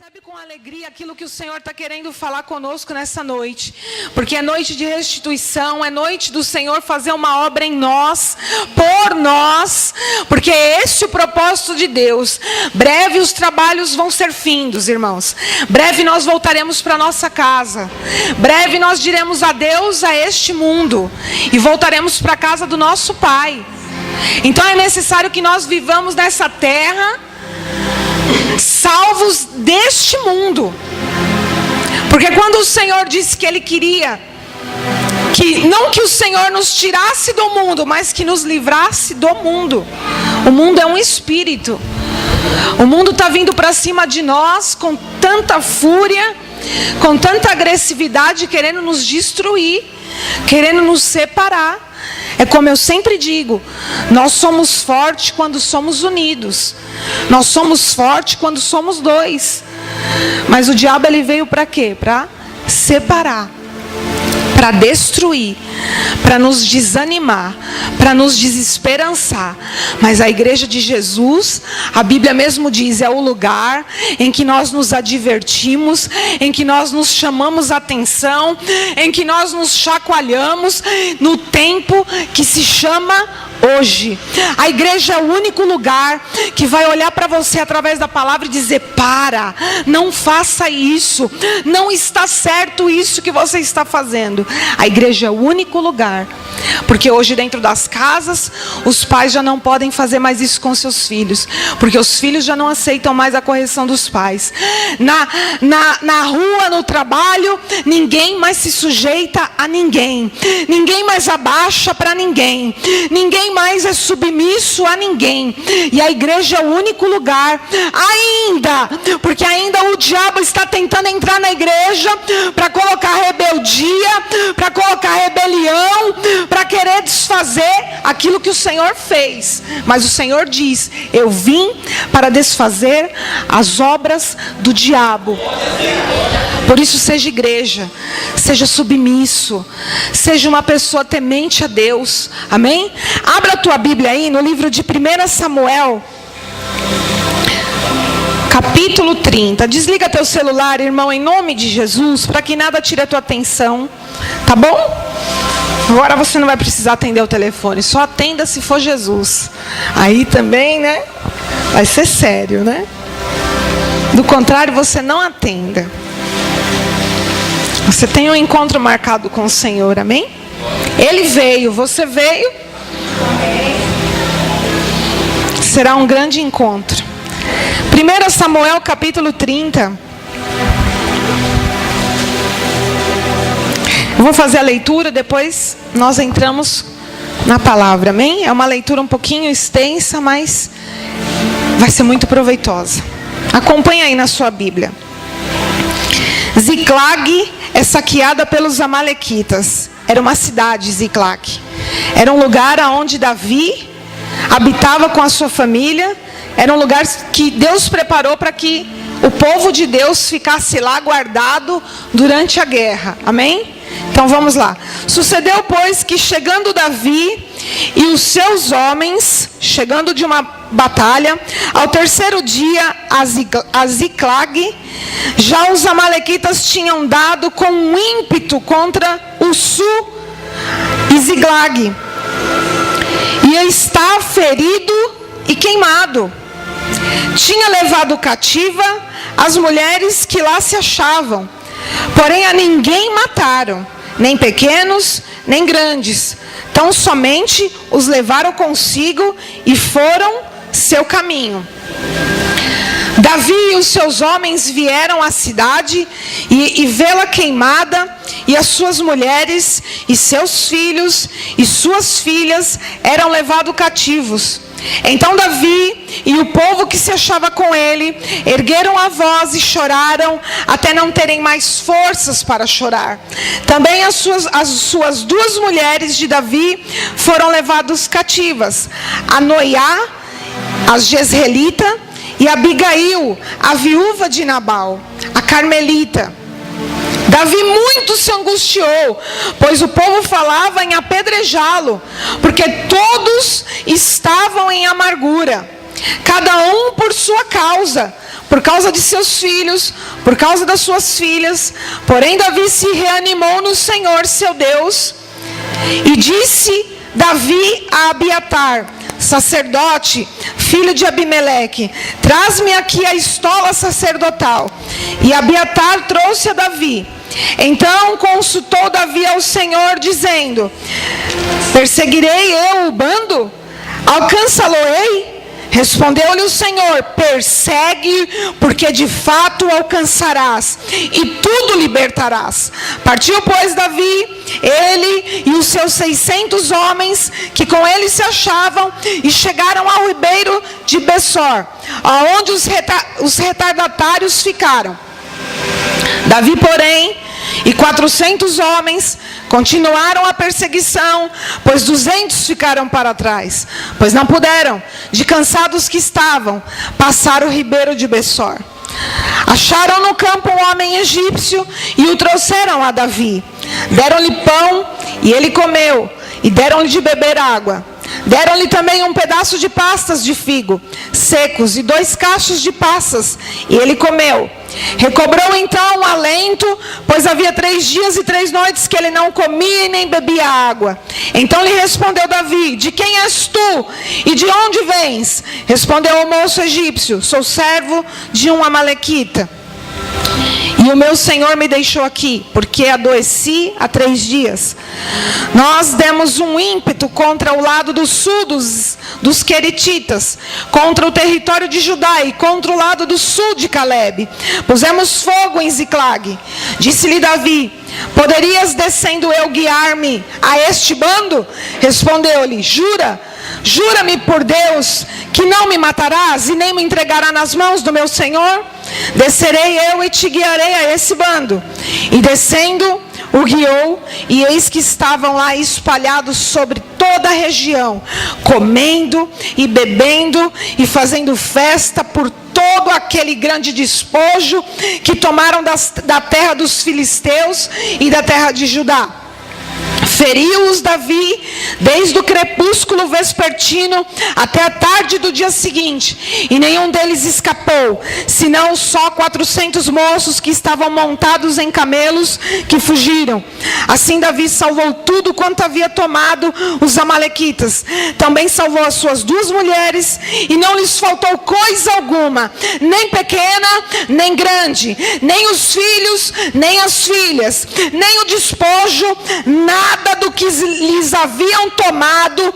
Recebe com alegria aquilo que o Senhor está querendo falar conosco nessa noite, porque é noite de restituição, é noite do Senhor fazer uma obra em nós, por nós, porque é esse o propósito de Deus. Breve os trabalhos vão ser findos, irmãos. Breve nós voltaremos para nossa casa. Breve nós diremos adeus a este mundo e voltaremos para a casa do nosso Pai. Então é necessário que nós vivamos nessa terra salvos deste mundo, porque quando o Senhor disse que Ele queria não que o Senhor nos tirasse do mundo, mas que nos livrasse do mundo. O mundo é um espírito, o mundo está vindo para cima de nós com tanta fúria, com tanta agressividade, querendo nos destruir, querendo nos separar. É como eu sempre digo, nós somos fortes quando somos unidos. Nós somos fortes quando somos dois. Mas o diabo ele veio para quê? Para separar, para destruir, para nos desanimar, para nos desesperançar. Mas a igreja de Jesus, a Bíblia mesmo diz, é o lugar em que nós nos advertimos, em que nós nos chamamos a atenção, em que nós nos chacoalhamos no tempo que se chama hoje. A igreja é o único lugar que vai olhar para você através da palavra e dizer: para, não faça isso, não está certo isso que você está fazendo. A igreja é o único lugar, porque hoje dentro das casas os pais já não podem fazer mais isso com seus filhos, porque os filhos já não aceitam mais a correção dos pais. Na rua, no trabalho, ninguém mais se sujeita a ninguém, ninguém mais abaixa para ninguém, ninguém mais é submisso a ninguém. E a igreja é o único lugar ainda, porque ainda o diabo está tentando entrar na igreja para colocar rebeldia, para colocar rebelião, para querer desfazer aquilo que o Senhor fez. Mas o Senhor diz: eu vim para desfazer as obras do diabo. Por isso, seja igreja, seja submisso, seja uma pessoa temente a Deus. Amém? Abra a tua Bíblia aí no livro de 1 Samuel, capítulo 30. Desliga teu celular, irmão, em nome de Jesus, para que nada tire a tua atenção, tá bom? Agora você não vai precisar atender o telefone, só atenda se for Jesus. Aí também, né? Vai ser sério, né? Do contrário, você não atenda. Você tem um encontro marcado com o Senhor, amém? Ele veio, você veio. Será um grande encontro. 1 Samuel capítulo 30. Eu vou fazer a leitura, depois nós entramos na palavra, amém? É uma leitura um pouquinho extensa, mas vai ser muito proveitosa. Acompanha aí na sua Bíblia. Ziclag é saqueada pelos amalequitas. Era uma cidade, Ziclag. Era um lugar onde Davi habitava com a sua família. Era um lugar que Deus preparou para que o povo de Deus ficasse lá guardado durante a guerra. Amém? Então vamos lá. Sucedeu, pois, que chegando Davi e os seus homens, chegando de uma batalha, ao terceiro dia a Ziclag, já os amalequitas tinham dado com um ímpeto contra o sul e Ziclag, e está ferido e queimado. Tinha levado cativa as mulheres que lá se achavam, porém a ninguém mataram, nem pequenos, nem grandes. Tão somente os levaram consigo e foram seu caminho. Davi e os seus homens vieram à cidade e vê-la queimada, e as suas mulheres e seus filhos e suas filhas eram levados cativos. Então Davi e o povo que se achava com ele ergueram a voz e choraram até não terem mais forças para chorar. Também as suas duas mulheres de Davi foram levadas cativas, a Noiá, a Jezreelita, e Abigail, a viúva de Nabal, a Carmelita. Davi muito se angustiou, pois o povo falava em apedrejá-lo, porque todos estavam em amargura, cada um por sua causa, por causa de seus filhos, por causa das suas filhas. Porém Davi se reanimou no Senhor seu Deus. E disse Davi a Abiatar, sacerdote, filho de Abimeleque: traz-me aqui a estola sacerdotal. E Abiatar trouxe a Davi. Então consultou Davi ao Senhor, dizendo: perseguirei eu o bando? Alcançá-lo-ei? Respondeu-lhe o Senhor: persegue, porque de fato o alcançarás, e tudo libertarás. Partiu, pois, Davi, ele e os seus 600 homens que com ele se achavam, e chegaram ao ribeiro de Besor, aonde os retardatários ficaram. Davi, porém, e 400 homens continuaram a perseguição, pois 200 ficaram para trás, pois não puderam, de cansados que estavam, passar o ribeiro de Besor. Acharam no campo um homem egípcio e o trouxeram a Davi. Deram-lhe pão e ele comeu, e deram-lhe de beber água. Deram-lhe também um pedaço de pastas de figo secos e 2 cachos de passas, e ele comeu. Recobrou então o alento, pois havia 3 dias e 3 noites que ele não comia e nem bebia água. Então lhe respondeu Davi: de quem és tu e de onde vens? Respondeu o moço egípcio: sou servo de um amalequita, e o meu senhor me deixou aqui, porque adoeci há 3 dias. Nós demos um ímpeto contra o lado do sul dos queretitas, contra o território de Judá e contra o lado do sul de Calebe. Pusemos fogo em Ziclag. Disse-lhe Davi: poderias, descendo eu, guiar-me a este bando? Respondeu-lhe: jura-me por Deus que não me matarás e nem me entregará nas mãos do meu senhor? Descerei eu e te guiarei a esse bando. E descendo, o guiou, e eis que estavam lá espalhados sobre toda a região, comendo e bebendo e fazendo festa por todo aquele grande despojo que tomaram da terra dos filisteus e da terra de Judá. Feriu-os Davi desde o crepúsculo vespertino até a tarde do dia seguinte, e nenhum deles escapou, senão só 400 moços que estavam montados em camelos, que fugiram. Assim Davi salvou tudo quanto havia tomado os amalequitas. Também salvou as suas 2 mulheres, e não lhes faltou coisa alguma, nem pequena, nem grande, nem os filhos, nem as filhas, nem o despojo, nada do que lhes haviam tomado,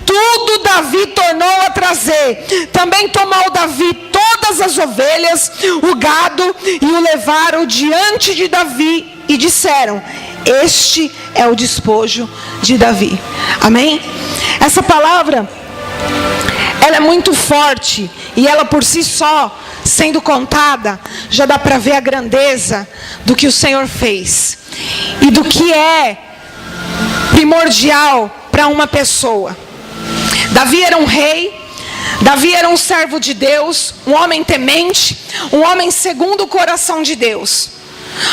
tudo Davi tornou a trazer. Também tomou Davi todas as ovelhas, o gado, e o levaram diante de Davi, e disseram: este é o despojo de Davi. Amém? Essa palavra, ela é muito forte, e ela por si só, sendo contada, já dá para ver a grandeza do que o Senhor fez, e do que é primordial para uma pessoa. Davi era um rei, Davi era um servo de Deus, um homem temente, um homem segundo o coração de Deus,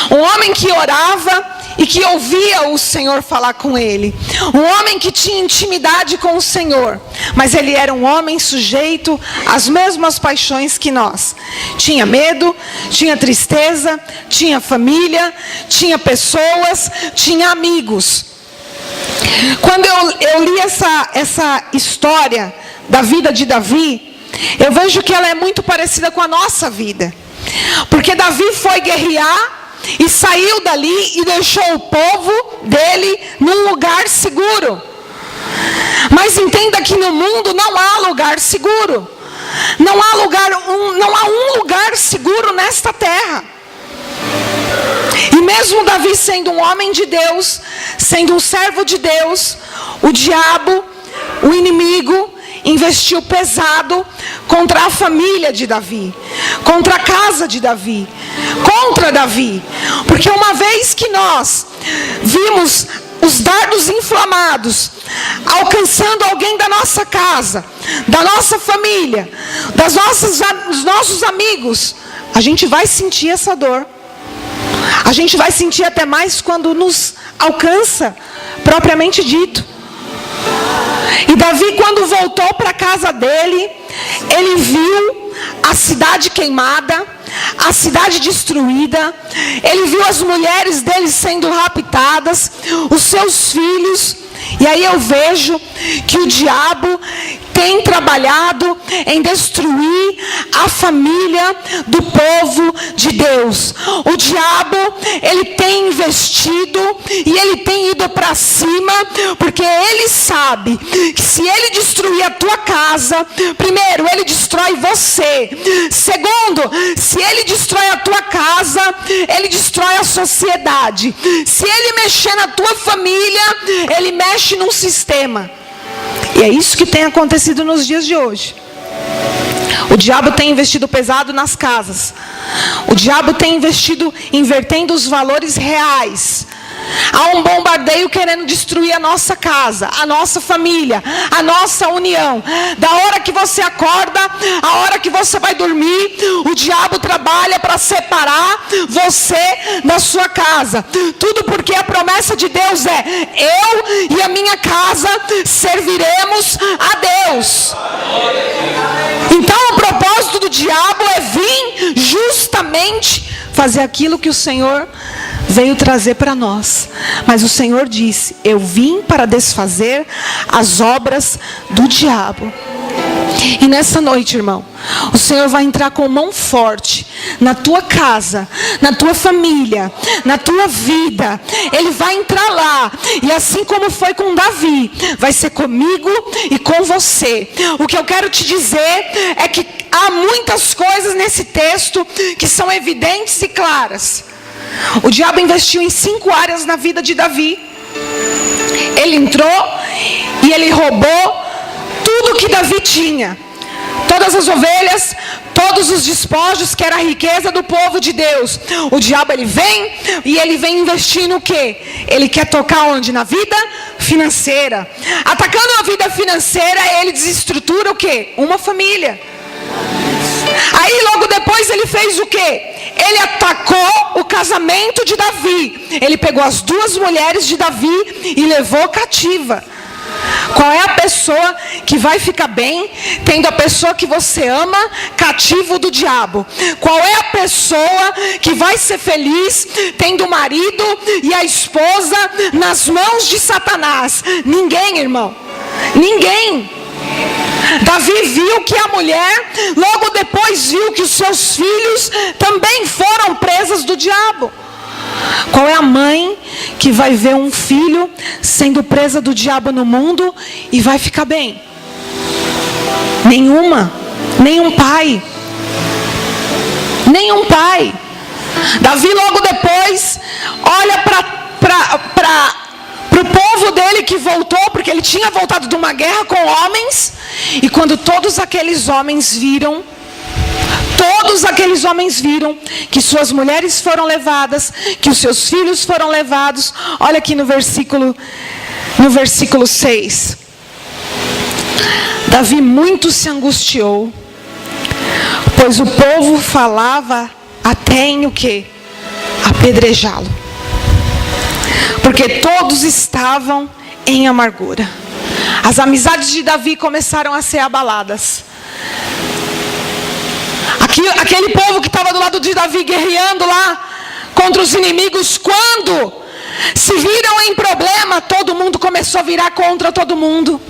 um homem que orava e que ouvia o Senhor falar com ele, um homem que tinha intimidade com o Senhor, mas ele era um homem sujeito às mesmas paixões que nós. Tinha medo, tinha tristeza, tinha família, tinha pessoas, tinha amigos. Quando eu li essa história da vida de Davi, eu vejo que ela é muito parecida com a nossa vida. Porque Davi foi guerrear e saiu dali e deixou o povo dele num lugar seguro. Mas entenda que no mundo não há lugar seguro. Não há um lugar seguro nesta terra. E mesmo Davi sendo um homem de Deus, sendo um servo de Deus, o diabo, o inimigo, investiu pesado contra a família de Davi, contra a casa de Davi, contra Davi. Porque uma vez que nós vimos os dardos inflamados alcançando alguém da nossa casa, da nossa família, dos nossos amigos, a gente vai sentir essa dor. A gente vai sentir até mais quando nos alcança, propriamente dito. E Davi, quando voltou para a casa dele, ele viu a cidade queimada, a cidade destruída, ele viu as mulheres dele sendo raptadas, os seus filhos. E aí eu vejo que o diabo tem trabalhado em destruir a família do povo de Deus. O diabo, ele tem investido e ele tem ido para cima, porque ele sabe que se ele destruir a tua casa, primeiro, ele destrói você. Segundo, se ele destrói a tua casa, ele destrói a sociedade. Se ele mexer na tua família, ele mexe num sistema. E é isso que tem acontecido nos dias de hoje. O diabo tem investido pesado nas casas. O diabo tem investido invertendo os valores reais. Há um bombardeio querendo destruir a nossa casa, a nossa família, a nossa união. Da hora que você acorda, a hora que você vai dormir, o diabo trabalha para separar você da sua casa. Tudo porque a promessa de Deus é: eu e a minha casa serviremos a Deus. Então o propósito do diabo é vir justamente fazer aquilo que o Senhor veio trazer para nós. Mas o Senhor disse: eu vim para desfazer as obras do diabo. E nessa noite, irmão, o Senhor vai entrar com mão forte na tua casa, na tua família, na tua vida. Ele vai entrar lá. E assim como foi com Davi, vai ser comigo e com você. O que eu quero te dizer é que há muitas coisas nesse texto que são evidentes e claras. O diabo investiu em 5 áreas na vida de Davi. Ele entrou e ele roubou tudo que Davi tinha. Todas as ovelhas, todos os despojos, que era a riqueza do povo de Deus. O diabo, ele vem e ele vem investir no quê? Ele quer tocar onde? Na vida financeira. Atacando a vida financeira, ele desestrutura o quê? Uma família. Aí logo depois ele fez o quê? Ele atacou o casamento de Davi. Ele pegou as 2 mulheres de Davi e levou cativa. Qual é a pessoa que vai ficar bem tendo a pessoa que você ama cativo do diabo? Qual é a pessoa que vai ser feliz tendo o marido e a esposa nas mãos de Satanás? Ninguém, irmão. Ninguém. Davi viu que a mulher, logo depois viu que os seus filhos também foram presas do diabo. Qual é a mãe que vai ver um filho sendo presa do diabo no mundo e vai ficar bem? Nenhuma. Nenhum pai. Nenhum pai. Davi logo depois olha para o povo dele que voltou, porque ele tinha voltado de uma guerra com homens. E quando todos aqueles homens viram que suas mulheres foram levadas, que os seus filhos foram levados. Olha aqui no versículo 6. Davi muito se angustiou, pois o povo falava até em o quê? Apedrejá-lo. Porque todos estavam em amargura. As amizades de Davi começaram a ser abaladas. Aquele povo que estava do lado de Davi guerreando lá contra os inimigos, quando se viram em problema, todo mundo começou a virar contra todo mundo.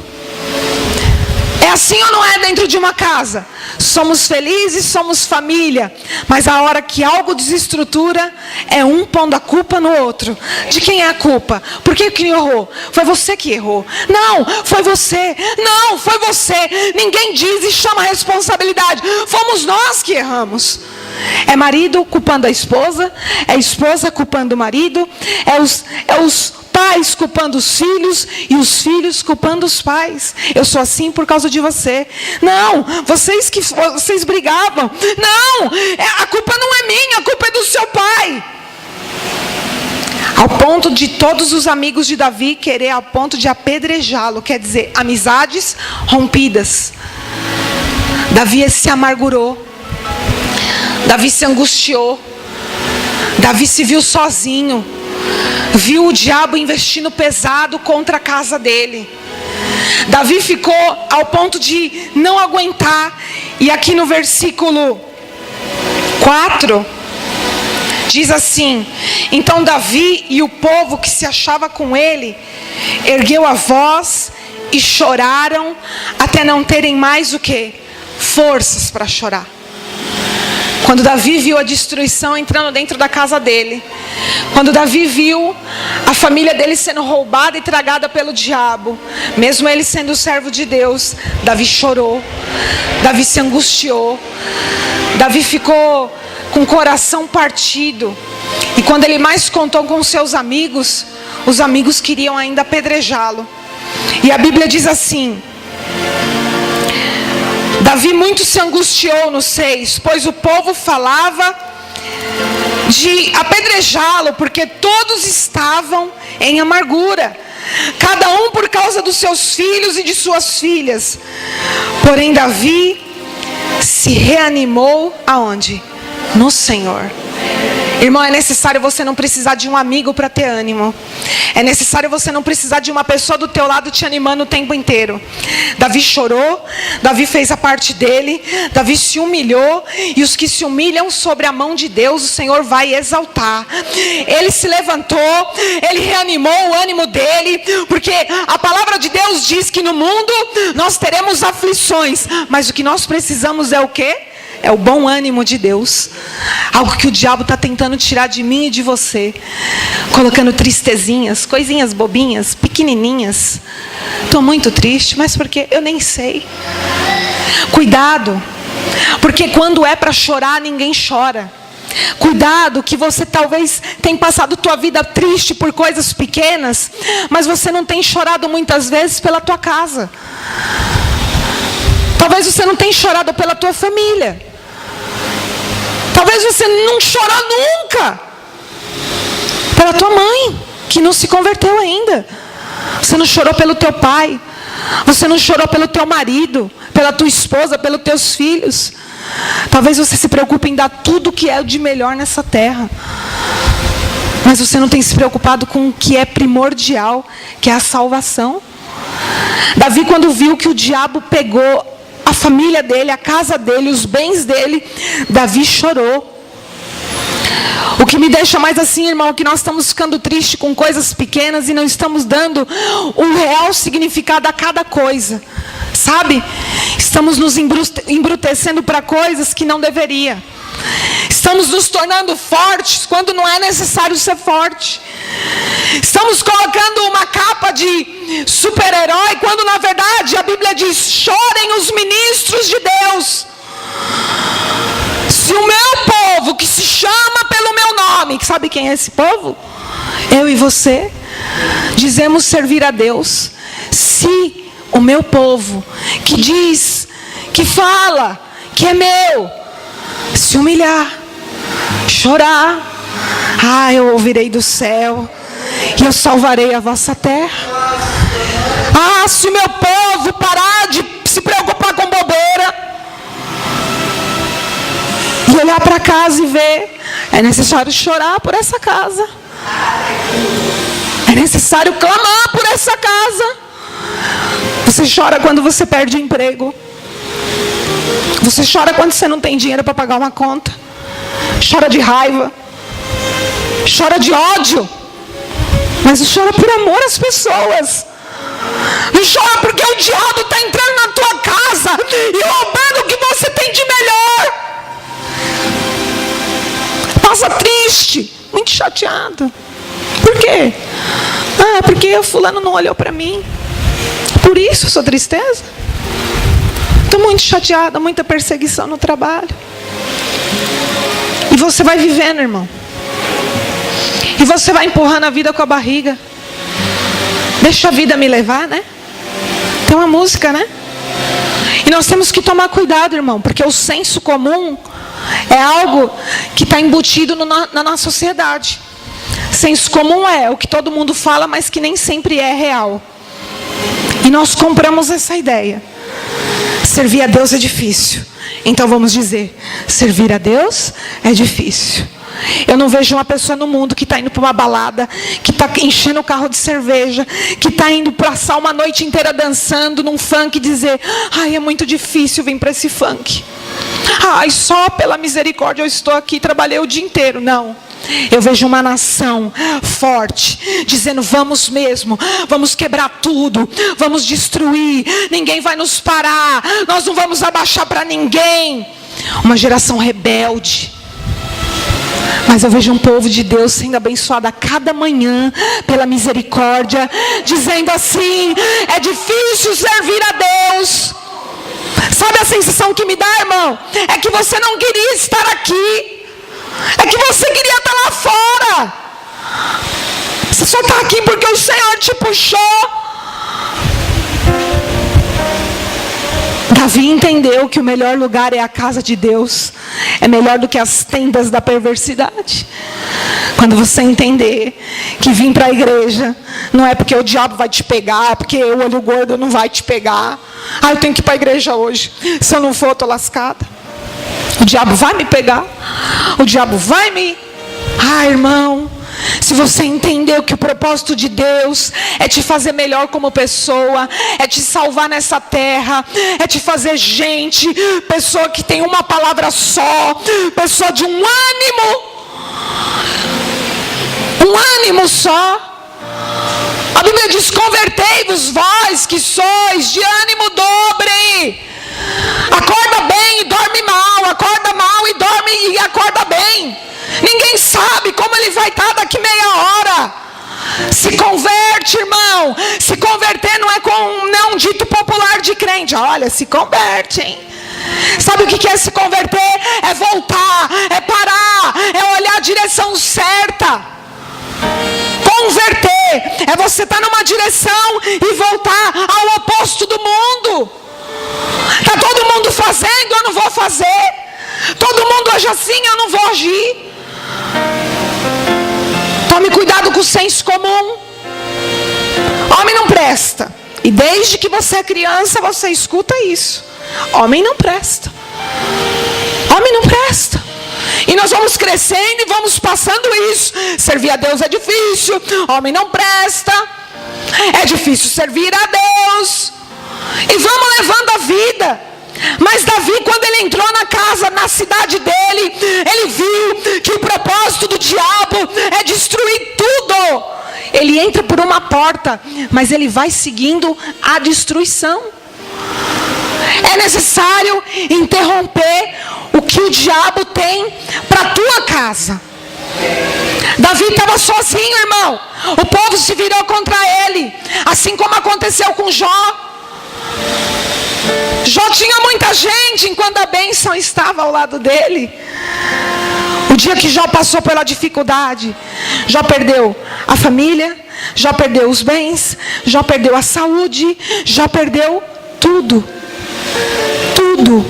É assim ou não é dentro de uma casa? Somos felizes, somos família, mas a hora que algo desestrutura, é um pondo a culpa no outro. De quem é a culpa? Por que errou? Foi você que errou. Não, foi você. Não, foi você. Ninguém diz e chama a responsabilidade. Fomos nós que erramos. É marido culpando a esposa, é a esposa culpando o marido, é os pais culpando os filhos e os filhos culpando os pais. Eu sou assim por causa de você. Não, vocês brigavam. Não, a culpa não é minha, a culpa é do seu pai. Ao ponto de todos os amigos de Davi querer ao ponto de apedrejá-lo, quer dizer, amizades rompidas. Davi se amargurou. Davi se angustiou. Davi se viu sozinho. Viu o diabo investindo pesado contra a casa dele. Davi ficou ao ponto de não aguentar. E aqui no versículo 4, diz assim: então Davi e o povo que se achava com ele ergueu a voz e choraram até não terem mais o quê? Forças para chorar. Quando Davi viu a destruição entrando dentro da casa dele, quando Davi viu a família dele sendo roubada e tragada pelo diabo, mesmo ele sendo servo de Deus, Davi chorou, Davi se angustiou, Davi ficou com o coração partido. E quando ele mais contou com seus amigos, os amigos queriam ainda apedrejá-lo. E a Bíblia diz assim: Davi muito se angustiou no 6, pois o povo falava de apedrejá-lo, porque todos estavam em amargura, cada um por causa dos seus filhos e de suas filhas. Porém Davi se reanimou aonde? No Senhor. Irmão, é necessário você não precisar de um amigo para ter ânimo. É necessário você não precisar de uma pessoa do teu lado te animando o tempo inteiro. Davi chorou, Davi fez a parte dele, Davi se humilhou, e os que se humilham sobre a mão de Deus, o Senhor vai exaltar. Ele se levantou, ele reanimou o ânimo dele, porque a palavra de Deus diz que no mundo nós teremos aflições, mas o que nós precisamos é o quê? É o bom ânimo de Deus. Algo que o diabo está tentando tirar de mim e de você, colocando tristezinhas, coisinhas bobinhas, pequenininhas. Estou muito triste, mas porque eu nem sei. Cuidado, porque quando é para chorar, ninguém chora. Cuidado, que você talvez tenha passado tua vida triste por coisas pequenas, mas você não tem chorado muitas vezes pela tua casa. Talvez você não tenha chorado pela tua família. Talvez você não chorou nunca pela tua mãe, que não se converteu ainda. Você não chorou pelo teu pai. Você não chorou pelo teu marido, pela tua esposa, pelos teus filhos. Talvez você se preocupe em dar tudo o que é de melhor nessa terra, mas você não tem se preocupado com o que é primordial, que é a salvação. Davi, quando viu que o diabo pegou a família dele, a casa dele, os bens dele, Davi chorou. O que me deixa mais assim, irmão, é que nós estamos ficando tristes com coisas pequenas e não estamos dando um real significado a cada coisa, sabe? Estamos nos embrutecendo para coisas que não deveria. Estamos nos tornando fortes quando não é necessário ser forte. Estamos colocando uma capa de super-herói, quando na verdade a Bíblia diz: chorem os ministros de Deus. Se o meu povo, que se chama pelo meu nome, que sabe quem é esse povo? Eu e você, dizemos servir a Deus. Se o meu povo, que diz, que fala, que é meu, se humilhar, chorar, eu ouvirei do céu e eu salvarei a vossa terra. Se o meu povo parar de se preocupar com bobeira e olhar para casa e ver, é necessário chorar por essa casa, é necessário clamar por essa casa. Você chora quando você perde o emprego. Você chora quando você não tem dinheiro para pagar uma conta. Chora de raiva. Chora de ódio. Mas chora por amor às pessoas. Não chora porque o diabo está entrando na tua casa e roubando o que você tem de melhor. Passa triste, muito chateado. Por quê? Porque o fulano não olhou para mim. Por isso sua tristeza? Estou muito chateada, muita perseguição no trabalho. E você vai vivendo, irmão. E você vai empurrando a vida com a barriga. Deixa a vida me levar, né? Tem uma música, né? E nós temos que tomar cuidado, irmão, porque o senso comum é algo que está embutido na nossa sociedade. Senso comum é o que todo mundo fala, mas que nem sempre é real. E nós compramos essa ideia. Servir a Deus é difícil. Então vamos dizer, servir a Deus é difícil. Eu não vejo uma pessoa no mundo que está indo para uma balada, que está enchendo o carro de cerveja, que está indo passar uma noite inteira dançando num funk e dizer: é muito difícil vir para esse funk. Ai, só pela misericórdia eu estou aqui, trabalhei o dia inteiro. Não. Eu vejo uma nação forte, dizendo: vamos mesmo, vamos quebrar tudo, vamos destruir, ninguém vai nos parar, nós não vamos abaixar para ninguém. Uma geração rebelde. Mas eu vejo um povo de Deus sendo abençoado a cada manhã pela misericórdia, dizendo assim: é difícil servir a Deus. Sabe a sensação que me dá, irmão? É que você não queria estar aqui. É que você queria estar lá fora. Você só está aqui porque o Senhor te puxou. Davi entendeu que o melhor lugar é a casa de Deus. É melhor do que as tendas da perversidade. Quando você entender que vir para a igreja não é porque o diabo vai te pegar, porque o olho gordo não vai te pegar. Eu tenho que ir para a igreja hoje. Se eu não for, eu estou lascada. O diabo vai me pegar. O diabo vai me... irmão, se você entendeu que o propósito de Deus é te fazer melhor como pessoa, é te salvar nessa terra, é te fazer gente, pessoa que tem uma palavra só, pessoa de um ânimo só. A Bíblia diz: convertei-vos vós que sois de ânimo dobre. Acorda bem e dorme mal, acorda mal e dorme e acorda bem. Ninguém sabe como ele vai estar daqui meia hora. Se converte, irmão. Se converter não é com um dito popular de crente. Olha, se converte, hein? Sabe o que é se converter? É voltar, é parar, é olhar a direção certa. Converter é você estar numa direção e voltar ao oposto do mundo. Está todo mundo fazendo, eu não vou fazer. Todo mundo age assim, eu não vou agir. Tome cuidado com o senso comum. Homem não presta. E desde que você é criança, você escuta isso. Homem não presta. Homem não presta. E nós vamos crescendo e vamos passando isso. Servir a Deus é difícil. Homem não presta. É difícil servir a Deus. E vamos levando a vida. Mas Davi, quando ele entrou na casa, na cidade dele, ele viu que o propósito do diabo é destruir tudo. Ele entra por uma porta, mas ele vai seguindo a destruição. É necessário interromper o que o diabo tem para a tua casa. Davi estava sozinho, irmão. O povo se virou contra ele, assim como aconteceu com Jó. Jó tinha muita gente, enquanto a bênção estava ao lado dele. O dia que Jó passou pela dificuldade, Jó perdeu a família, Jó perdeu os bens, Jó perdeu a saúde, Jó perdeu tudo. Tudo.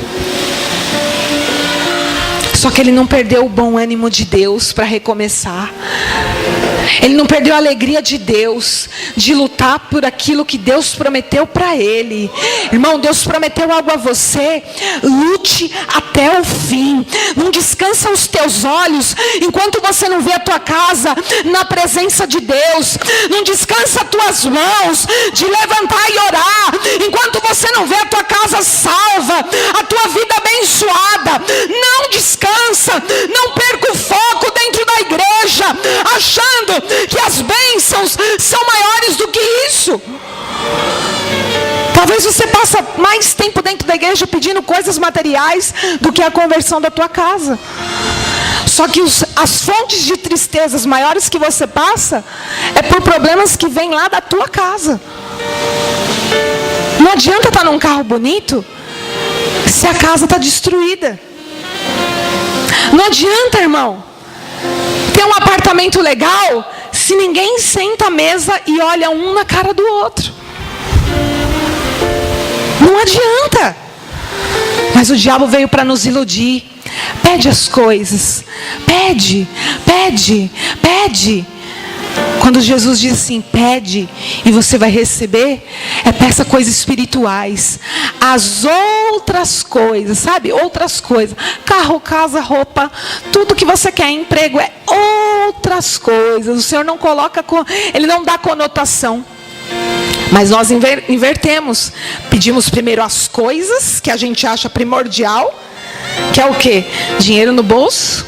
Só que ele não perdeu o bom ânimo de Deus para recomeçar. Ele não perdeu a alegria de Deus, de lutar por aquilo que Deus prometeu para ele. Irmão, Deus prometeu algo a você. Lute até o fim. Não descansa os teus olhos enquanto você não vê a tua casa na presença de Deus. Não descansa as tuas mãos de levantar e orar enquanto você não vê a tua casa salva, a tua vida abençoada. Não descansa. Não perca o foco dentro da igreja, achando que as bênçãos são maiores do que isso. Talvez você passe mais tempo dentro da igreja pedindo coisas materiais do que a conversão da tua casa. Só que as fontes de tristezas maiores que você passa é por problemas que vêm lá da tua casa. Não adianta estar num carro bonito se a casa está destruída. Não adianta, irmão, ter um apartamento legal se ninguém senta à mesa e olha um na cara do outro. Não adianta. Mas o diabo veio para nos iludir. Pede as coisas. Pede, pede, pede. Quando Jesus diz assim, pede e você vai receber, peça coisas espirituais. As outras coisas, sabe? Outras coisas. Carro, casa, roupa, tudo que você quer, emprego, é outras coisas. O Senhor não coloca, Ele não dá conotação. Mas nós invertemos. Pedimos primeiro as coisas que a gente acha primordial. Que é o quê? Dinheiro no bolso,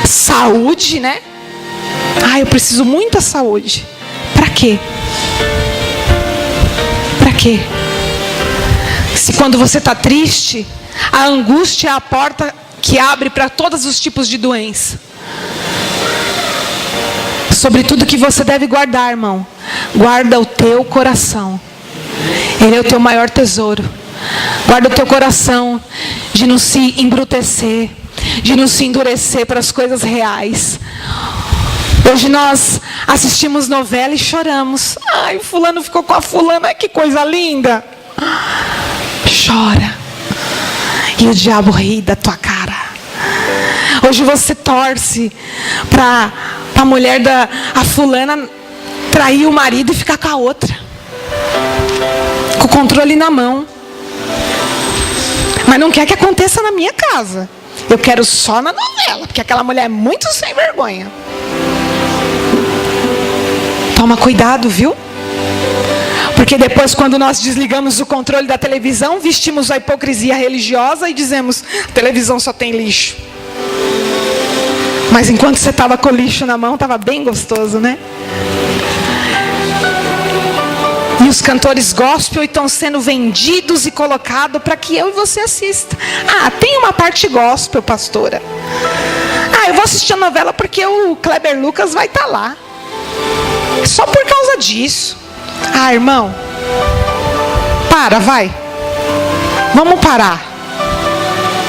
saúde, né? Eu preciso muita saúde. Para quê? Para quê? Se quando você está triste, a angústia é a porta que abre para todos os tipos de doença. Sobretudo que você deve guardar, irmão. Guarda o teu coração. Ele é o teu maior tesouro. Guarda o teu coração de não se embrutecer, de não se endurecer para as coisas reais. Hoje nós assistimos novela e choramos. O fulano ficou com a fulana, que coisa linda. Chora. E o diabo ri da tua cara. Hoje você torce para a mulher a fulana trair o marido e ficar com a outra. Com o controle na mão. Mas não quer que aconteça na minha casa. Eu quero só na novela, porque aquela mulher é muito sem vergonha. Toma cuidado, viu? Porque depois, quando nós desligamos o controle da televisão, vestimos a hipocrisia religiosa e dizemos: a televisão só tem lixo. Mas enquanto você estava com o lixo na mão, estava bem gostoso, né? E os cantores gospel estão sendo vendidos e colocados para que eu e você assista. Tem uma parte gospel, pastora. Eu vou assistir a novela porque o Kleber Lucas vai estar lá. Só por causa disso. Irmão, vai. Vamos parar.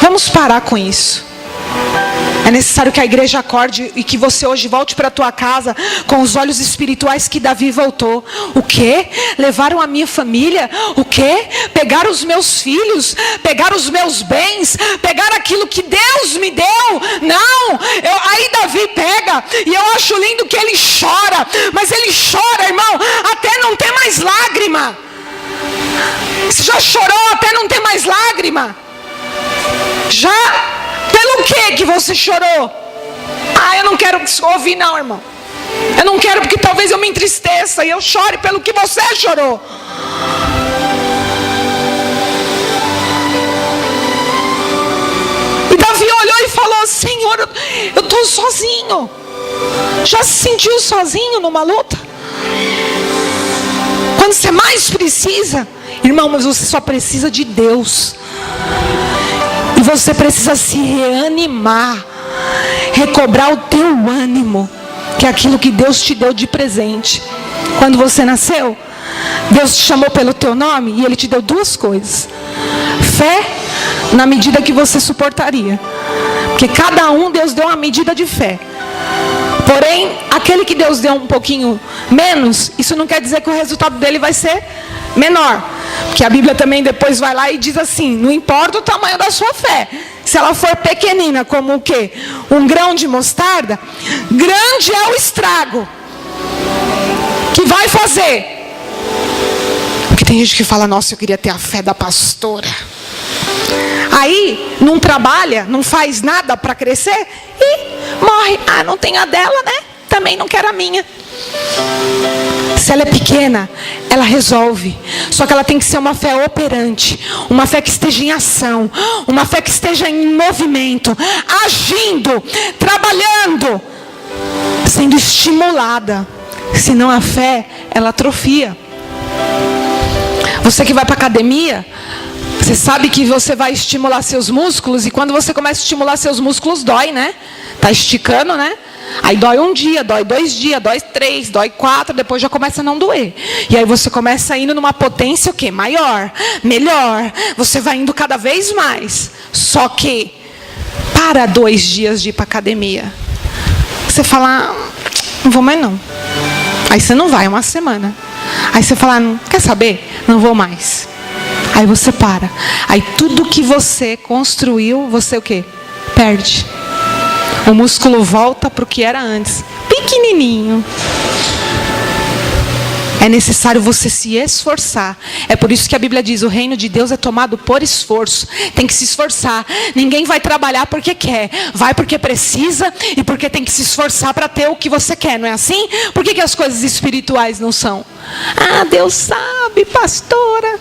Vamos parar com isso. É necessário que a igreja acorde e que você hoje volte para a tua casa com os olhos espirituais que Davi voltou. O quê? Levaram a minha família? O quê? Pegaram os meus filhos? Pegaram os meus bens? Pegaram aquilo que Deus me deu? Não! Aí Davi pega, e eu acho lindo que ele chora. Mas ele chora, irmão, até não ter mais lágrima. Você já chorou até não ter mais lágrima? Já? Pelo que você chorou? Eu não quero ouvir não, irmão. Eu não quero, porque talvez eu me entristeça e eu chore pelo que você chorou. E Davi olhou e falou: Senhor, eu estou sozinho. Já se sentiu sozinho numa luta? Quando você mais precisa, irmão, mas você só precisa de Deus. E você precisa se reanimar, recobrar o teu ânimo, que é aquilo que Deus te deu de presente. Quando você nasceu, Deus te chamou pelo teu nome e Ele te deu duas coisas: fé, na medida que você suportaria, porque cada um Deus deu uma medida de fé. Porém, aquele que Deus deu um pouquinho menos, isso não quer dizer que o resultado dele vai ser menor. Porque a Bíblia também depois vai lá e diz assim: não importa o tamanho da sua fé, se ela for pequenina como o quê? Um grão de mostarda, grande é o estrago que vai fazer. Porque tem gente que fala: nossa, eu queria ter a fé da pastora. Aí não trabalha, não faz nada para crescer e morre. Não tem a dela, né? Também não quero a minha. Se ela é pequena, ela resolve. Só que ela tem que ser uma fé operante, uma fé que esteja em ação, uma fé que esteja em movimento, agindo, trabalhando, sendo estimulada. Senão a fé, ela atrofia. Você que vai para a academia, você sabe que você vai estimular seus músculos, e quando você começa a estimular seus músculos, dói, né? Tá esticando, né? Aí dói um dia, dói 2 dias, dói 3, dói 4, depois já começa a não doer. E aí você começa indo numa potência o quê? Maior, melhor. Você vai indo cada vez mais. Só que, para 2 dias de ir para academia, você fala: não vou mais não. Aí você não vai, 1 semana. Aí você fala: não, quer saber? Não vou mais. Aí você para. Aí tudo que você construiu, você o quê? Perde. O músculo volta para o que era antes, pequenininho. É necessário você se esforçar. É por isso que a Bíblia diz: o reino de Deus é tomado por esforço. Tem que se esforçar. Ninguém vai trabalhar porque quer. Vai porque precisa e porque tem que se esforçar para ter o que você quer. Não é assim? Por que as coisas espirituais não são? Deus sabe, pastora.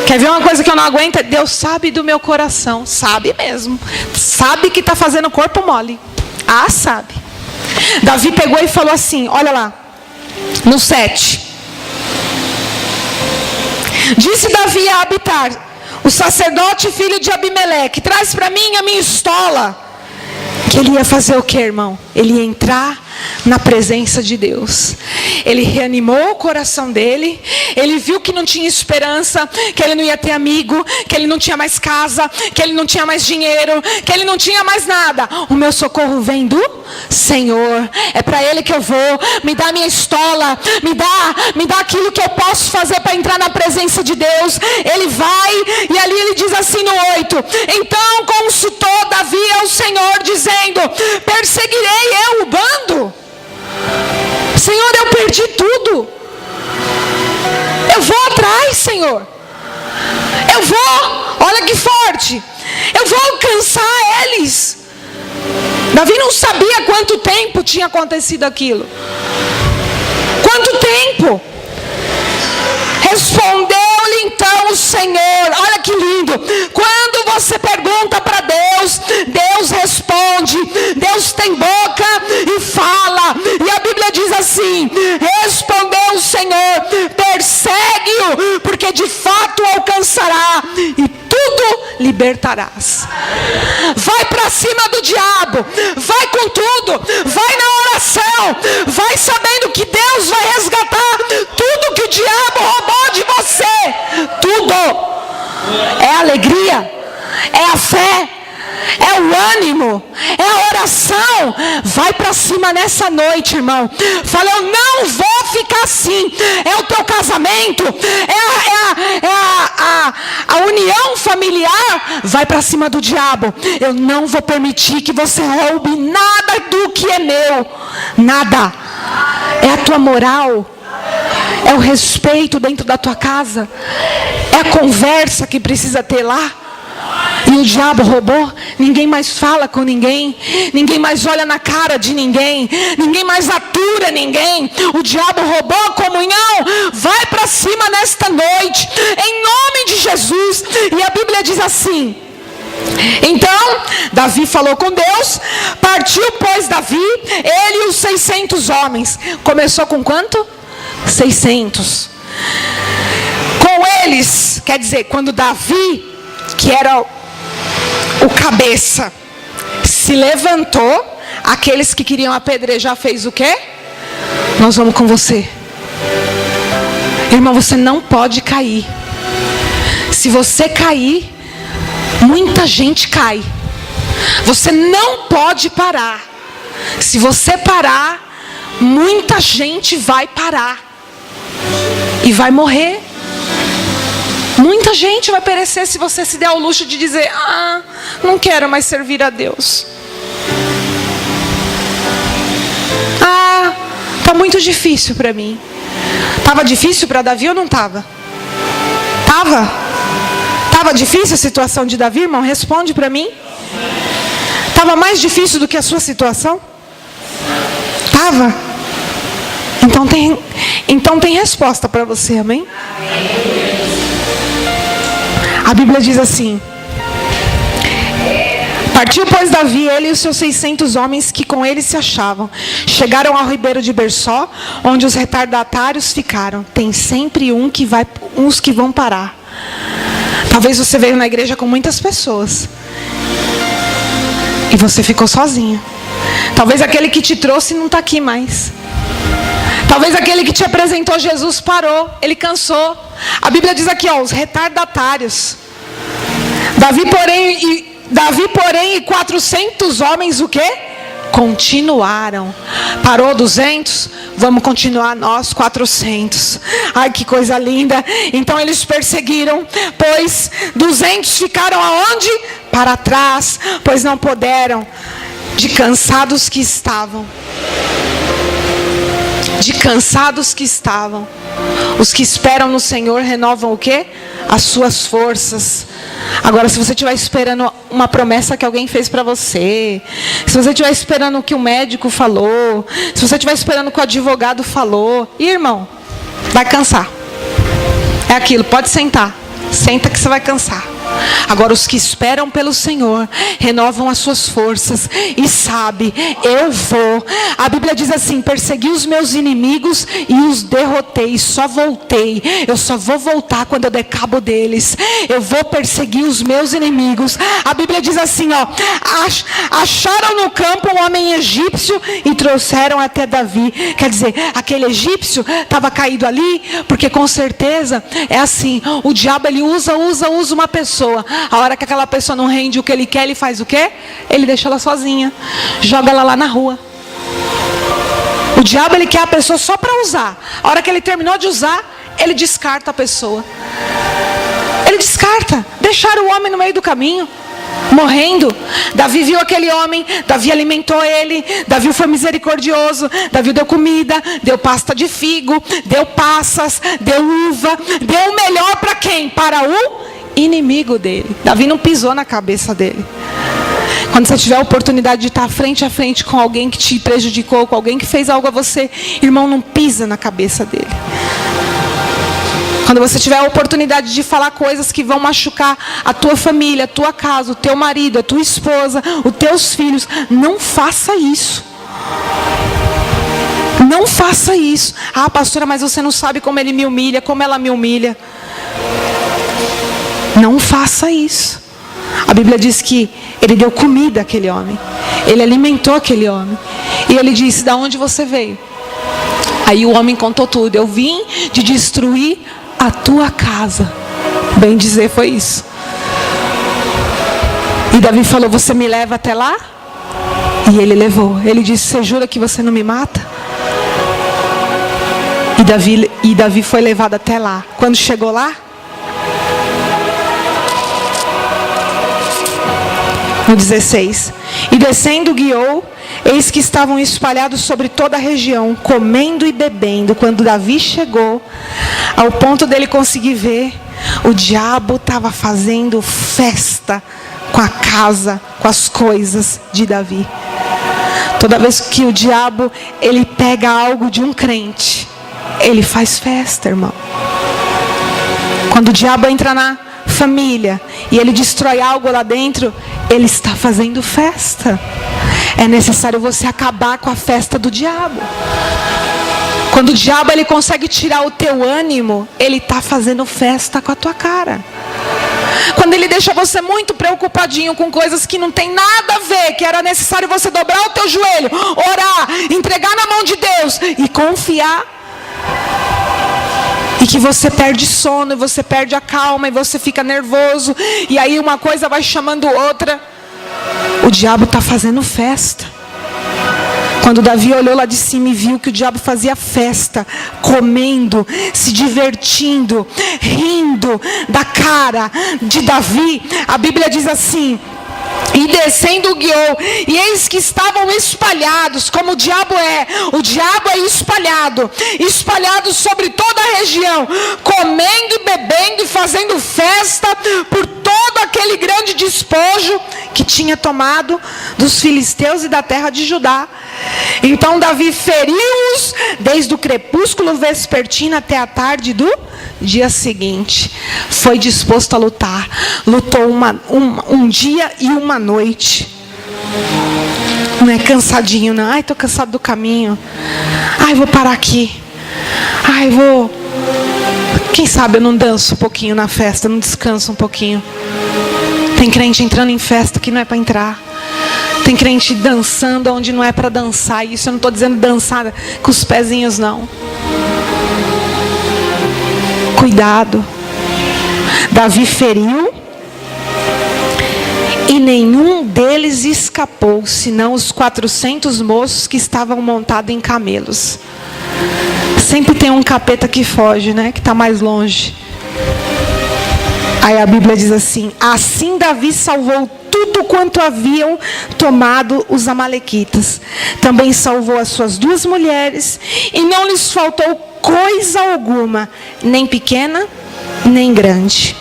Quer ver uma coisa que eu não aguento? Deus sabe do meu coração. Sabe mesmo. Sabe que está fazendo corpo mole. Ah, sabe. Davi pegou e falou assim, olha lá, no 7. Disse Davi a Abitar, o sacerdote filho de Abimeleque, traz para mim a minha estola. Que ele ia fazer o que, irmão? Ele ia entrar na presença de Deus. Ele reanimou o coração dele. Ele viu que não tinha esperança, que ele não ia ter amigo, que ele não tinha mais casa, que ele não tinha mais dinheiro, que ele não tinha mais nada. O meu socorro vem do Senhor. É para ele que eu vou. Me dá minha estola, me dá aquilo que eu posso fazer para entrar na presença de Deus. Ele vai, e ali ele diz assim no 8: então consultou Davi ao Senhor, dizendo: perseguirei eu o bando? Senhor, eu perdi tudo. Eu vou atrás, Senhor. Eu vou, olha que forte. Eu vou alcançar eles. Davi não sabia quanto tempo tinha acontecido Quanto tempo? Respondeu-lhe então o Senhor. Olha que lindo. Quando você pergunta para Deus, Deus responde. Deus tem boca e fala. E a Bíblia diz assim: respondeu o Senhor: persegue-o, porque de fato alcançará e tudo libertarás. Vai para cima do diabo. Vai com tudo. Vai na oração. Vai sabendo que Deus vai resgatar tudo que o diabo roubou de você. Tudo. É a alegria. É a fé. É o ânimo, é a oração. Vai para cima nessa noite, irmão. Fala: eu não vou ficar assim. É o teu casamento, a união familiar. Vai para cima do diabo. Eu não vou permitir que você roube nada do que é meu. Nada. É a tua moral. É o respeito dentro da tua casa. É a conversa que precisa ter lá. E o diabo roubou. Ninguém mais fala com ninguém. Ninguém mais olha na cara de ninguém. Ninguém mais atura ninguém. O diabo roubou a comunhão. Vai para cima nesta noite, em nome de Jesus. E a Bíblia diz assim: então Davi falou com Deus. Partiu pois Davi, ele e os 600 homens. Começou com quanto? 600. Com eles, quer dizer, quando Davi, que era o cabeça, se levantou, aqueles que queriam apedrejar fez o quê? Nós vamos com você. Irmão, você não pode cair. Se você cair, muita gente cai. Você não pode parar. Se você parar, muita gente vai parar e vai morrer. Muita gente vai perecer se você se der ao luxo de dizer: ah, não quero mais servir a Deus. Ah, está muito difícil para mim. Estava difícil para Davi ou não estava? Estava difícil a situação de Davi, irmão? Responde para mim. Estava mais difícil do que a sua situação? Estava. Então tem resposta para você, amém? A Bíblia diz assim: partiu pois Davi, ele e os seus 600 homens que com ele se achavam. Chegaram ao ribeiro de Bersó, onde os retardatários ficaram. Tem sempre uns que vão parar. Talvez você veio na igreja com muitas pessoas e você ficou sozinho. Talvez aquele que te trouxe não está aqui mais. Talvez aquele que te apresentou Jesus parou, ele cansou. A Bíblia diz aqui, os retardatários. Davi, porém, e 400 homens, o quê? Continuaram. Parou 200, vamos continuar nós 400. Ai, que coisa linda. Então eles perseguiram, pois 200 ficaram aonde? Para trás, pois não puderam, de cansados que estavam. Os que esperam no Senhor renovam o quê? As suas forças. Agora, se você estiver esperando uma promessa que alguém fez para você, se você estiver esperando o que o médico falou, se você estiver esperando o que o advogado falou, irmão, vai cansar. É aquilo, pode sentar. Senta que você vai cansar. Agora os que esperam pelo Senhor renovam as suas forças e sabe, eu vou. A Bíblia diz assim: persegui os meus inimigos e os derrotei. Só voltei. Eu só vou voltar quando eu der cabo deles. Eu vou perseguir os meus inimigos. A Bíblia diz assim, ó: acharam no campo um homem egípcio e trouxeram até Davi. Quer dizer, aquele egípcio estava caído ali, porque com certeza é assim, o diabo ele usa uma pessoa. A hora que aquela pessoa não rende o que ele quer, ele faz o quê? Ele deixa ela sozinha, joga ela lá na rua. O diabo ele quer a pessoa só para usar. A hora que ele terminou de usar, ele descarta a pessoa. Ele descarta. Deixaram o homem no meio do caminho, morrendo. Davi viu aquele homem, Davi alimentou ele, Davi foi misericordioso, Davi deu comida, deu pasta de figo, deu passas, deu uva, deu o melhor para quem? Para o inimigo dele. Davi não pisou na cabeça dele. Quando você tiver a oportunidade de estar frente a frente com alguém que te prejudicou, com alguém que fez algo a você, irmão, não pisa na cabeça dele. Quando você tiver a oportunidade de falar coisas que vão machucar a tua família, a tua casa, o teu marido, a tua esposa, os teus filhos, não faça isso. Não faça isso. Ah, pastora, mas você não sabe como ele me humilha, como ela me humilha. Não faça isso. A Bíblia diz que ele deu comida àquele homem. Ele alimentou aquele homem. E ele disse: da onde você veio? Aí o homem contou tudo. Eu vim de destruir a tua casa. Bem dizer, foi isso. E Davi falou: você me leva até lá? E ele levou. Ele disse: você jura que você não me mata? E Davi foi levado até lá. Quando chegou lá, no 16: e descendo guiou, eis que estavam espalhados sobre toda a região, comendo e bebendo. Quando Davi chegou, ao ponto dele conseguir ver, o diabo estava fazendo festa com a casa, com as coisas de Davi. Toda vez que o diabo ele pega algo de um crente, ele faz festa, irmão. Quando o diabo entra na família e ele destrói algo lá dentro, ele está fazendo festa. É necessário você acabar com a festa do diabo. Quando o diabo ele consegue tirar o teu ânimo, ele está fazendo festa com a tua cara. Quando ele deixa você muito preocupadinho com coisas que não tem nada a ver, que era necessário você dobrar o teu joelho, orar, entregar na mão de Deus e confiar. E que você perde sono, e você perde a calma, e você fica nervoso, e aí uma coisa vai chamando outra. O diabo está fazendo festa. Quando Davi olhou lá de cima e viu que o diabo fazia festa, comendo, se divertindo, rindo da cara de Davi, a Bíblia diz assim: e descendo guiou, e eis que estavam espalhados, como o diabo é espalhado sobre toda a região, comendo e bebendo e fazendo festa por todo aquele grande despojo que tinha tomado dos filisteus e da terra de Judá. Então Davi feriu-os desde o crepúsculo vespertino até a tarde do dia seguinte. Foi disposto a lutar. Lutou um dia e uma noite. Não é cansadinho, não. Ai, estou cansado do caminho. Ai, vou parar aqui. Ai, vou... Quem sabe eu não danço um pouquinho na festa, não descanso um pouquinho. Tem crente entrando em festa que não é para entrar. Tem crente dançando onde não é para dançar. E isso eu não estou dizendo dançar com os pezinhos, não. Cuidado. Davi feriu e nenhum deles escapou, senão os 400 moços que estavam montados em camelos. Sempre tem um capeta que foge, né? Que está mais longe. Aí a Bíblia diz assim: assim Davi salvou tudo quanto haviam tomado os amalequitas. Também salvou as suas 2 mulheres, e não lhes faltou coisa alguma, nem pequena, nem grande.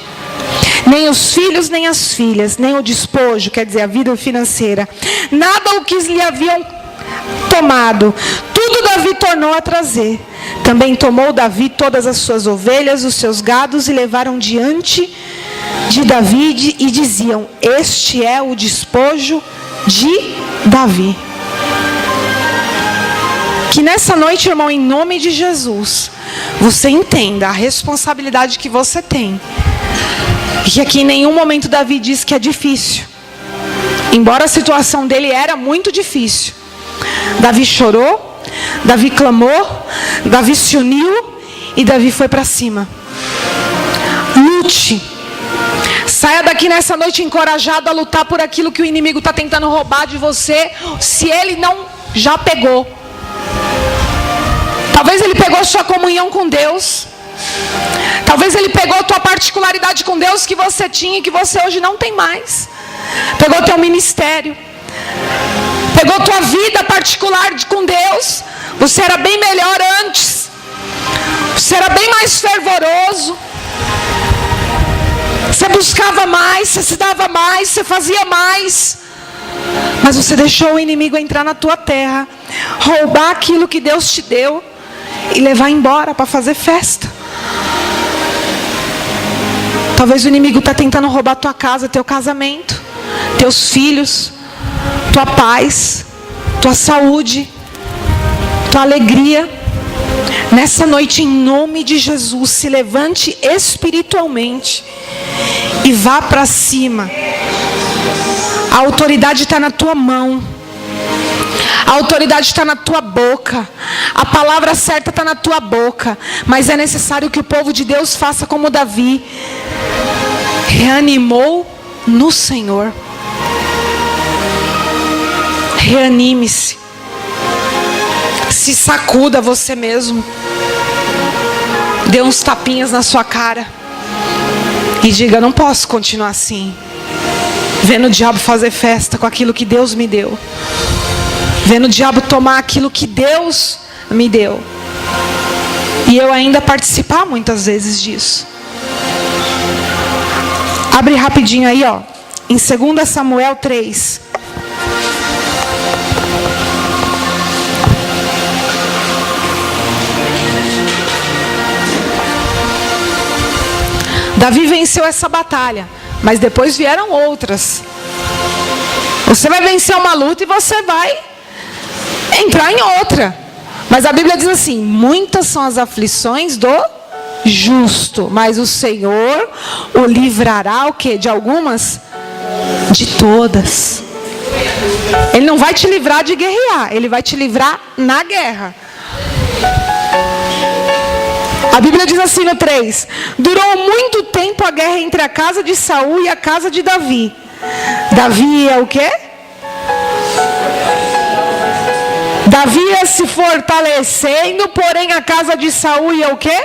Nem os filhos, nem as filhas, nem o despojo, quer dizer, a vida financeira. Nada o que lhe haviam tomado. Tudo Davi tornou a trazer. Também tomou Davi todas as suas ovelhas, os seus gados, e levaram diante de Davi e diziam: este é o despojo de Davi. Que nessa noite, irmão, em nome de Jesus, você entenda a responsabilidade que você tem. E que aqui em nenhum momento Davi diz que é difícil. Embora a situação dele era muito difícil. Davi chorou, Davi clamou, Davi se uniu e Davi foi para cima. Lute. Saia daqui nessa noite encorajado a lutar por aquilo que o inimigo está tentando roubar de você, se ele não já pegou. Talvez ele pegou a sua comunhão com Deus. Talvez ele pegou a tua particularidade com Deus que você tinha e que você hoje não tem mais. Pegou o teu ministério. Pegou a tua vida particular com Deus. Você era bem melhor antes. Você era bem mais fervoroso. Você buscava mais, você se dava mais, você fazia mais. Mas você deixou o inimigo entrar na tua terra, roubar aquilo que Deus te deu e levar embora para fazer festa. Talvez o inimigo está tentando roubar tua casa, teu casamento, teus filhos, tua paz, tua saúde, tua alegria. Nessa noite, em nome de Jesus, se levante espiritualmente e vá para cima. A autoridade está na tua mão. A autoridade está na tua boca. A palavra certa está na tua boca. Mas é necessário que o povo de Deus faça como Davi. Reanimou no Senhor. Reanime-se. Se sacuda você mesmo. Dê uns tapinhas na sua cara. E diga: não posso continuar assim. Vendo o diabo fazer festa com aquilo que Deus me deu. Vendo o diabo tomar aquilo que Deus me deu. E eu ainda participar muitas vezes disso. Abre rapidinho aí, ó. Em 2 Samuel 3. Davi venceu essa batalha. Mas depois vieram outras. Você vai vencer uma luta e você vai entrar em outra. Mas a Bíblia diz assim: muitas são as aflições do justo, mas o Senhor o livrará o quê? De algumas? De todas. Ele não vai te livrar de guerrear, Ele vai te livrar na guerra. A Bíblia diz assim no 3: durou muito tempo a guerra entre a casa de Saul e a casa de Davi. Davi ia o quê? Davi ia se fortalecendo, porém a casa de Saul ia o quê?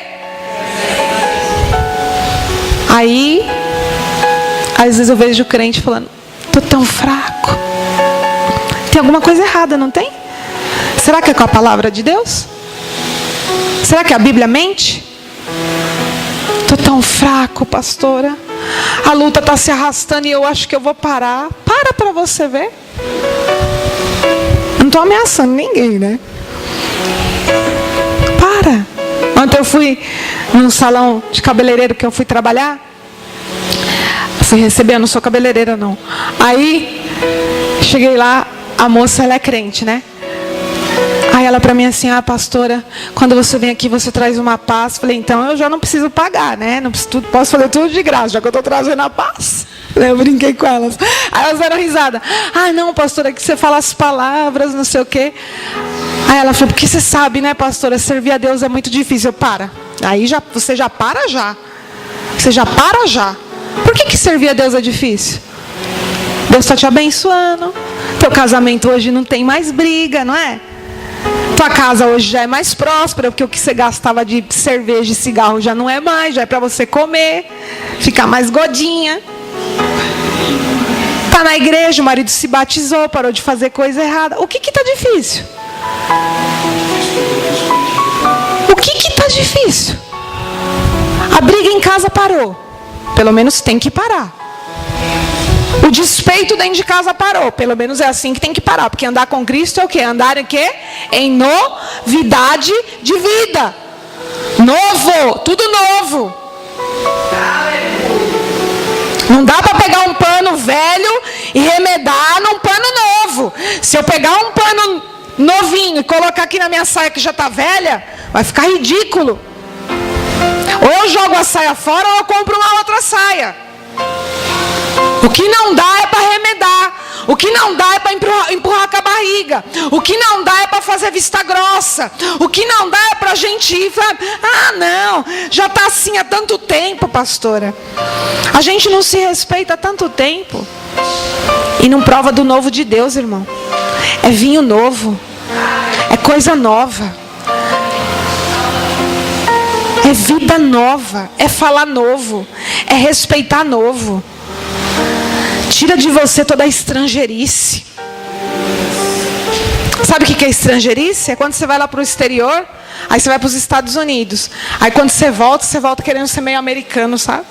Aí, às vezes eu vejo o crente falando: tô tão fraco. Tem alguma coisa errada, não tem? Será que é com a palavra de Deus? Será que a Bíblia mente? Tô tão fraco, pastora. A luta está se arrastando e eu acho que eu vou parar. Para você ver. Não estou ameaçando ninguém, né? Para. Ontem eu fui num salão de cabeleireiro que eu fui trabalhar. Fui receber, eu não sou cabeleireira não. Aí, cheguei lá, a moça, ela é crente, né? Aí ela para mim assim: ah, pastora, quando você vem aqui você traz uma paz. Falei: então eu já não preciso pagar, né? Não preciso, posso fazer tudo de graça, já que eu estou trazendo a paz. Eu brinquei com elas. Aí elas deram risada. Ah, não, pastora, que você fala as palavras, não sei o quê. Aí ela falou: porque você sabe, né, pastora, servir a Deus é muito difícil. Eu: para. Aí já, você já para já. Você já para já. Por que servir a Deus é difícil? Deus está te abençoando. Teu casamento hoje não tem mais briga, não é? Tua casa hoje já é mais próspera, porque o que você gastava de cerveja e cigarro já não é mais, já é para você comer, ficar mais godinha. Tá na igreja, o marido se batizou, parou de fazer coisa errada. O que tá difícil? O que tá difícil? A briga em casa parou. Pelo menos tem que parar. O despeito dentro de casa parou. Pelo menos é assim que tem que parar. Porque andar com Cristo é o quê? Andar em quê? Em novidade de vida. Novo, tudo novo. Não dá para pegar um pano velho e remendar num pano novo. Se eu pegar um pano novinho e colocar aqui na minha saia que já está velha, vai ficar ridículo. Ou eu jogo a saia fora ou eu compro uma outra saia. O que não dá é para remendar. O que não dá é para empurrar com a barriga. O que não dá é para fazer vista grossa. O que não dá é para a gente ir e falar: ah, não, já está assim há tanto tempo, pastora. A gente não se respeita há tanto tempo. E não prova do novo de Deus, irmão. É vinho novo. É coisa nova. É vida nova. É falar novo. É respeitar novo. Tira de você toda a estrangeirice. Sabe o que é estrangeirice? É quando você vai lá para o exterior, aí você vai para os Estados Unidos. Aí quando você volta querendo ser meio americano, sabe?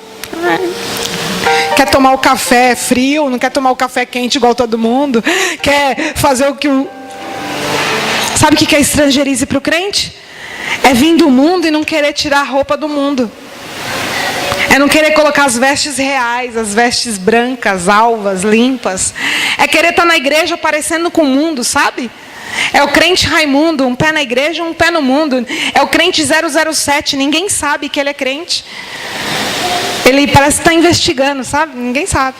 Quer tomar o café frio, não quer tomar o café quente igual todo mundo. Quer fazer o que o... Sabe o que é estrangeirice para o crente? É vir do mundo e não querer tirar a roupa do mundo. É não querer colocar as vestes reais, as vestes brancas, alvas, limpas. É querer estar na igreja parecendo com o mundo, sabe? É o crente Raimundo, um pé na igreja, um pé no mundo. É o crente 007, ninguém sabe que ele é crente. Ele parece estar investigando, sabe? Ninguém sabe.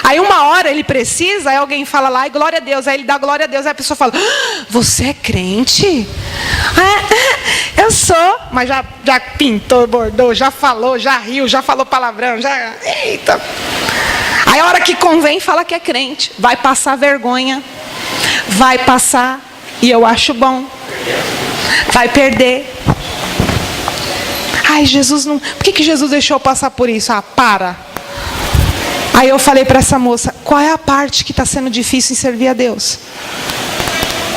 Aí uma hora ele precisa, aí alguém fala lá, e glória a Deus. Aí ele dá glória a Deus, aí a pessoa fala: ah, você é crente? Eu sou. Mas já pintou, bordou, já falou, já riu, já falou palavrão, já... Eita. Aí a hora que convém, fala que é crente. Vai passar vergonha. Vai passar, e eu acho bom. Vai perder. Ai, Jesus não... Por que Jesus deixou eu passar por isso? Ah, para. Aí eu falei para essa moça: qual é a parte que está sendo difícil em servir a Deus?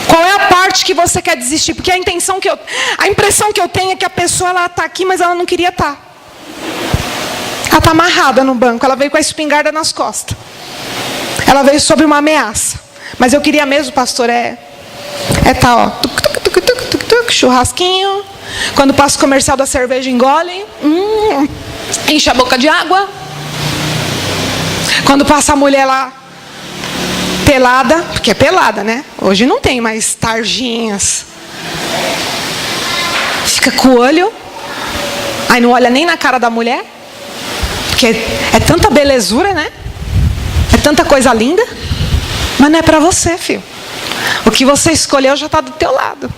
Qual é a parte que você quer desistir? Porque a impressão que eu tenho é que a pessoa está aqui, mas ela não queria estar. Ela está amarrada no banco, ela veio com a espingarda nas costas. Ela veio sob uma ameaça. Mas eu queria mesmo, pastor, tá, ó, churrasquinho. Quando passa o comercial da cerveja, engole, enche a boca de água. Quando passa a mulher lá, pelada, porque é pelada, né? Hoje não tem mais tarjinhas. Fica com o olho, aí não olha nem na cara da mulher, porque é tanta belezura, né? É tanta coisa linda, mas não é para você, filho. O que você escolheu já está do teu lado.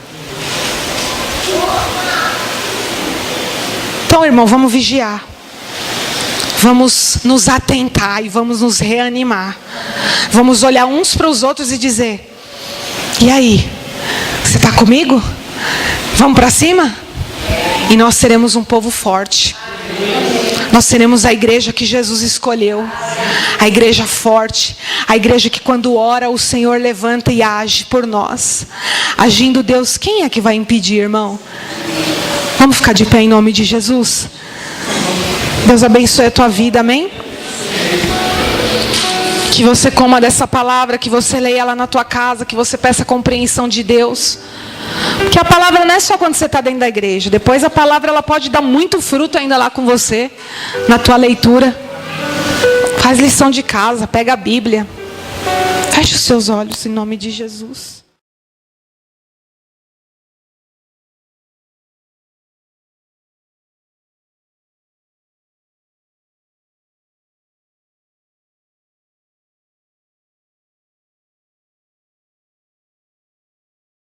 Então, irmão, vamos vigiar. Vamos nos atentar e vamos nos reanimar. Vamos olhar uns para os outros e dizer: e aí? Você está comigo? Vamos para cima? E nós seremos um povo forte. Nós seremos a igreja que Jesus escolheu. A igreja forte. A igreja que quando ora o Senhor levanta e age por nós. Agindo Deus, quem é que vai impedir, irmão? Vamos ficar de pé em nome de Jesus? Deus abençoe a tua vida, amém? Que você coma dessa palavra, que você leia ela na tua casa, que você peça a compreensão de Deus. Porque a palavra não é só quando você está dentro da igreja. Depois a palavra ela pode dar muito fruto ainda lá com você, na tua leitura. Faz lição de casa, pega a Bíblia. Feche os seus olhos em nome de Jesus.